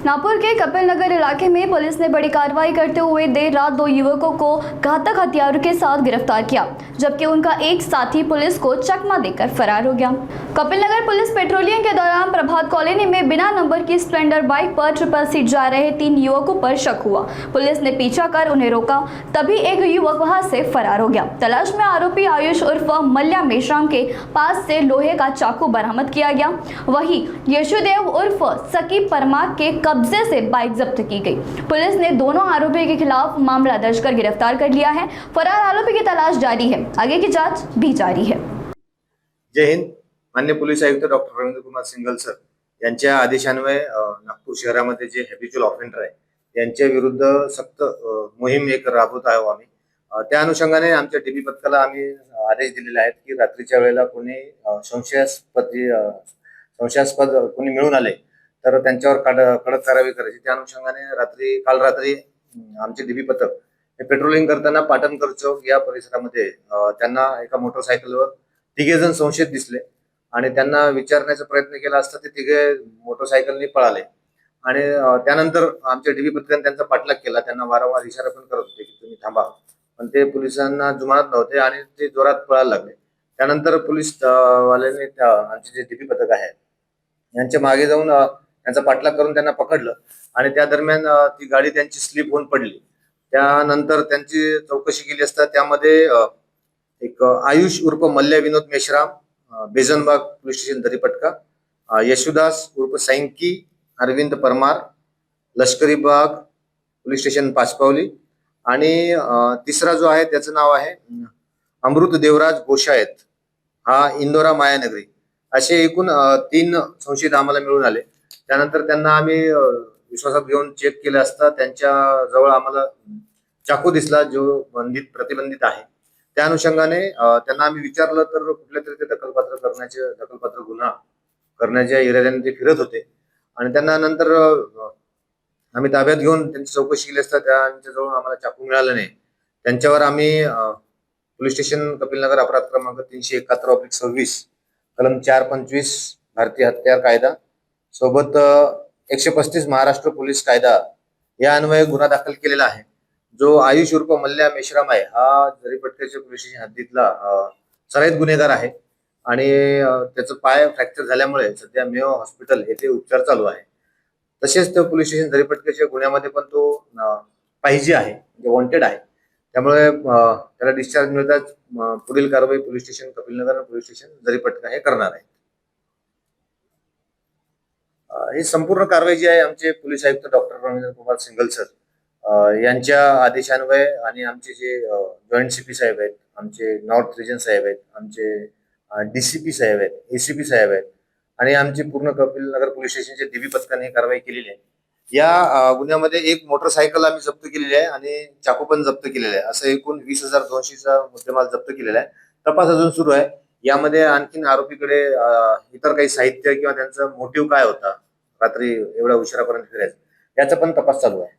नागपुर के कपिल नगर इलाके में पुलिस ने बड़ी कार्रवाई करते हुए देर रात 2 युवकों को घातक हथियारों के साथ गिरफ्तार किया, जबकि उनका एक साथी पुलिस को चकमा देकर फरार हो गया। कपिल नगर पुलिस पेट्रोलिंग के दौरान प्रभात कॉलोनी में बिना नंबर की स्प्लेंडर बाइक पर ट्रिपल सीट जा रहे 3 युवकों पर शक हुआ। पुलिस ने पीछा कर उन्हें रोका, तभी एक युवक वहां से फरार हो गया। तलाश में आरोपी आयुष उर्फ मल्ल्या मेश्राम के पास से लोहे का चाकू बरामद किया गया। वहीं यशुदेव उर्फ सकीब परमार के कब्जे से बाइक जब्त की गई। पुलिस ने दोनों आरोपियों के खिलाफ मामला दर्ज कर गिरफ्तार कर लिया है। फरार आरोपी की तलाश जारी है, आगे की जांच भी जारी है। जय हिंद। माननीय पोलीस आयुक्त doctor Ravindra Kumar single sir यांच्या आदेशान्वये नागपूर शहरामध्ये जे हॅबिच्युअल ऑफेंडर आहे यांच्या विरुद्ध सक्त मोहीम एक राबवत आहोत आम्ही। त्या अनुषंगाने आमच्या डीबी पथकाला आम्ही आदेश दिलेले आहेत की रात्रीच्या वेळेला कोणी संशयास्पद कोणी मिळून आले तर त्यांच्यावर कडक कारवाई करायची। त्या अनुषंगाने काल रात्री आमचे डीबी पथक हे पेट्रोलिंग करताना पाटणकर चौक या परिसरामध्ये त्यांना एका मोटरसायकलवर 3 जण संशयित दिसले आणि त्यांना विचारण्याचा प्रयत्न केला असता ते 3 मोटरसायकलने पळाले आणि त्यानंतर आमच्या डीबी पथकाने त्यांचा पाठलाग केला। त्यांना वारंवार इशारा पण करत होते की तुम्ही थांबा, पण ते पोलिसांना जुमानत नव्हते आणि ते जोरात पळायला लागले। त्यानंतर पोलीस वाल्याने आमचे जे डीबी पथक आहे यांच्या मागे जाऊन त्यांचा पाठलाग करून त्यांना पकडलं आणि त्या दरम्यान ती गाडी त्यांची स्लिप होऊन पडली। त्यानंतर त्यांची चौकशी केली असता त्यामध्ये एक आयुष उर्फ मल्ल्या विनोद मेश्राम, बेजनबाग पोलीस स्टेशन दरीपटका, यशुदास उर्फ सैंकी अरविंद परमार, लष्करी बाग पोलीस स्टेशन पाचपावली आणि तिसरा जो आहे त्याचं नाव आहे अमृत देवराज गोशायत, हा इंदोरा मायानगरी। असे एकूण 3 संशयित आम्हाला मिळून आले। त्यानंतर त्यांना आम्ही विश्वासात घेऊन चेक केलं असता त्यांच्या जवळ आम्हाला चाकू दिसला जो प्रतिबंधित आहे। त्या अनुषंगाने त्यांना आम्ही विचारलं तर कुठल्या तरी ते दखलपात्र गुन्हा करण्याच्या इराद्याने ते फिरत होते आणि त्यांना नंतर आम्ही ताब्यात घेऊन त्यांची चौकशी केली असता त्यांच्याजवळ आम्हाला चाकू मिळाला नाही। त्यांच्यावर आम्ही पोलीस स्टेशन कपिलनगर अपराध क्रमांक 371/26 कलम 425 भारतीय हत्यार कायदा सोबत 135 महाराष्ट्र पोलीस कायदा या अन्वये गुन्हा दाखल केलेला आहे। जो आयुष उर्फ मल्ल्या मेश्राम आहे हा दरीपटक्याच्या पोलीस स्टेशन हद्दीतला सराईत गुन्हेगार आहे आणि त्याचं पाय फ्रॅक्चर झाल्यामुळे सध्या मेयो हॉस्पिटल येथे उपचार चालू आहे। तसेच तो पोलीस स्टेशन दरीपटक्याच्या गुन्ह्यामध्ये पण तो पाहिजे आहे, म्हणजे वॉन्टेड आहे। त्यामुळे त्याला डिस्चार्ज मिळताच पुढील कारवाई police station Kapilnagar police station Daripatka हे करणार आहे। ही संपूर्ण कारवाई जी आहे आमचे पोलीस आयुक्त doctor Ravindra Kumar single sir यांच्या आदेशान्वये आणि आमचे जे जॉईंट सीपी साहेब आहेत, आमचे नॉर्थ रिजन साहेब आहेत, आमचे डीसीपी साहेब आहेत, एसीपी साहेब आहेत आणि आमचे पूर्ण कपिलनगर पोलीस स्टेशनचे डीबी पथकाने ही कारवाई केलेली आहे। या गुन्ह्यामध्ये एक मोटरसायकल आम्ही जप्त केलेली आहे आणि चाकू पण जप्त केलेला आहे। असं एकूण 20,200चा मुद्देमाल जप्त केलेला आहे। तपास अजून सुरू आहे। यामध्ये आणखीन आरोपीकडे इतर काही साहित्य किंवा त्यांचा मोटिव्ह काय होता रात्री एवढ्या उशिरापर्यंत फिरायचं याचा पण तपास चालू आहे।